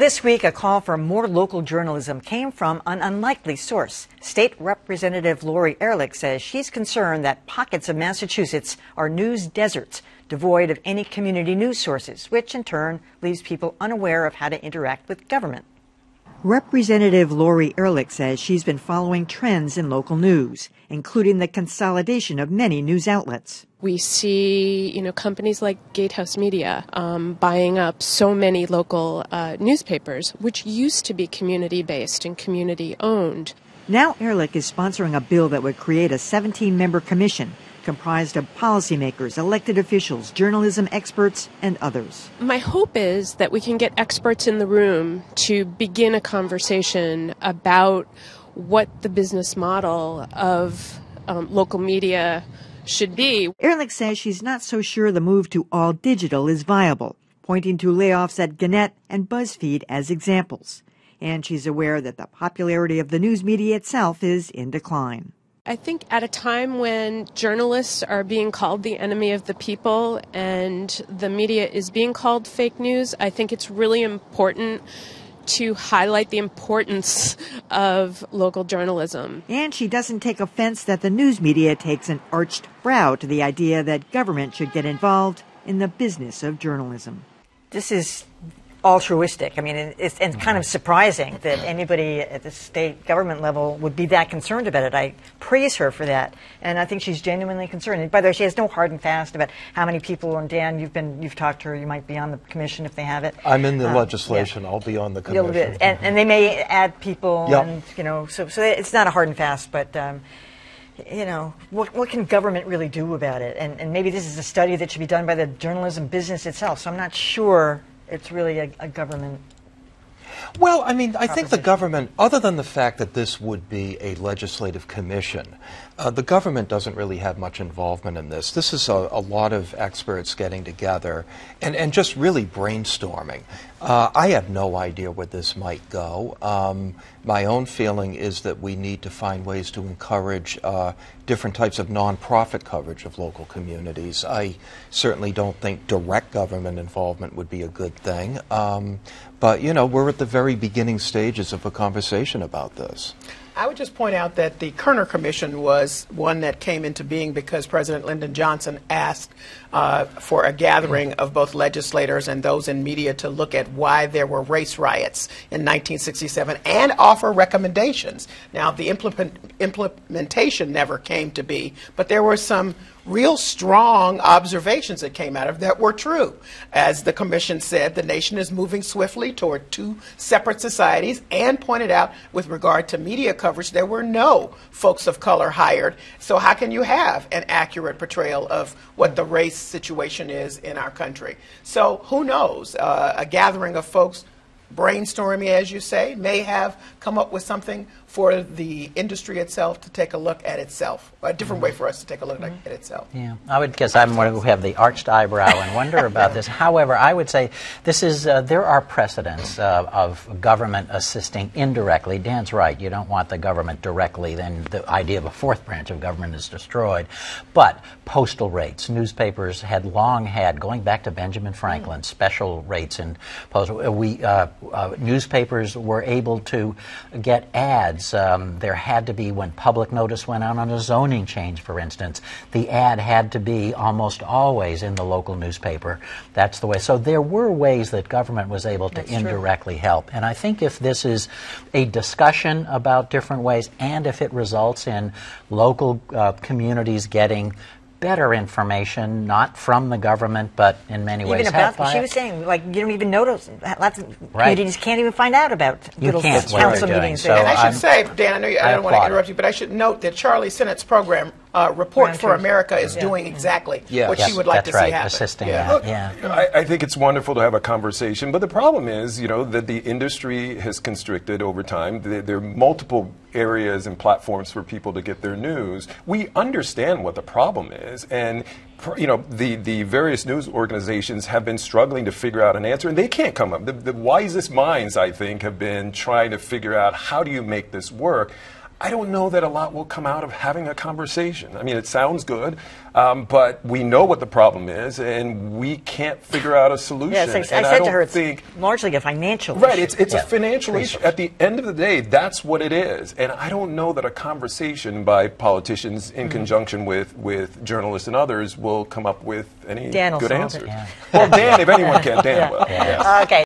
This week, a call for more local journalism came from an unlikely source. State Representative Lori Ehrlich says she's concerned that pockets of Massachusetts are news deserts, devoid of any community news sources, which in turn leaves people unaware of how to interact with government. Representative Lori Ehrlich says she's been following trends in local news, including the consolidation of many news outlets. We see, companies like Gatehouse Media buying up so many local newspapers, which used to be community-based and community-owned. Now Ehrlich is sponsoring a bill that would create a 17-member commission comprised of policymakers, elected officials, journalism experts, and others. My hope is that we can get experts in the room to begin a conversation about what the business model of local media should be. Ehrlich says she's not so sure the move to all digital is viable, pointing to layoffs at Gannett and BuzzFeed as examples. And she's aware that the popularity of the news media itself is in decline. I think at a time when journalists are being called the enemy of the people and the media is being called fake news, I think it's really important to highlight the importance of local journalism. And she doesn't take offense that the news media takes an arched brow to the idea that government should get involved in the business of journalism. This is altruistic. I mean, it's kind of surprising that anybody at the state government level would be that concerned about it. I praise her for that, and I think she's genuinely concerned. And by the way, she has no hard and fast about how many people. And Dan, you've talked to her. You might be on the commission if they have it. I'm in the legislation. Yeah. I'll be on the commission. And they may add people. Yep. And so it's not a hard and fast, but. What can government really do about it? And maybe this is a study that should be done by the journalism business itself. So I'm not sure it's really a government. Well, I mean, I think the government, other than the fact that this would be a legislative commission, the government doesn't really have much involvement in this. This is a lot of experts getting together and just really brainstorming. I have no idea where this might go. My own feeling is that we need to find ways to encourage different types of nonprofit coverage of local communities. I certainly don't think direct government involvement would be a good thing. But, we're at the very beginning stages of a conversation about this. I would just point out that the Kerner Commission was one that came into being because President Lyndon Johnson asked for a gathering of both legislators and those in media to look at why there were race riots in 1967 and offer recommendations. Now, the implementation never came to be, but there were some real strong observations that came out of that were true. As the commission said, the nation is moving swiftly toward two separate societies, and pointed out with regard to media coverage, there were no folks of color hired. So how can you have an accurate portrayal of what the race situation is in our country? So who knows? A gathering of folks brainstorming, as you say, may have come up with something for the industry itself to take a look at itself, a different way for us to take a look at itself. Yeah, I would guess I'm one who have the arched eyebrow and wonder about this. However, I would say this is there are precedents of government assisting indirectly. Dan's right. You don't want the government directly, then the idea of a fourth branch of government is destroyed. But postal rates, newspapers had long had, going back to Benjamin Franklin, special rates in postal. Newspapers were able to get ads. There had to be, when public notice went out on a zoning change, for instance, the ad had to be almost always in the local newspaper. That's the way. So there were ways that government was able to indirectly help. And I think if this is a discussion about different ways, and if it results in local communities getting better information, not from the government, but in many ways helped by it. She was saying, you don't even notice. Lots of communities can't even find out about little council meetings. So and I should say, Dan, I don't want to interrupt you, but I should note that Charlie Sinnott's program, Report for America, is doing exactly what she would like to see happen. Assisting Look, I think it's wonderful to have a conversation, but the problem is, that the industry has constricted over time. There are multiple areas and platforms for people to get their news. We understand what the problem is, and the various news organizations have been struggling to figure out an answer, and they can't come up. The wisest minds, I think, have been trying to figure out how do you make this work. I don't know that a lot will come out of having a conversation. I mean, it sounds good, but we know what the problem is, and we can't figure out a solution. Yes, I said to her, it's largely a financial issue. Right, it's a financial issue. At the end of the day, that's what it is. And I don't know that a conversation by politicians in conjunction with journalists and others will come up with any good answers. Yeah. Well, Dan, if anyone can, Dan will. Okay.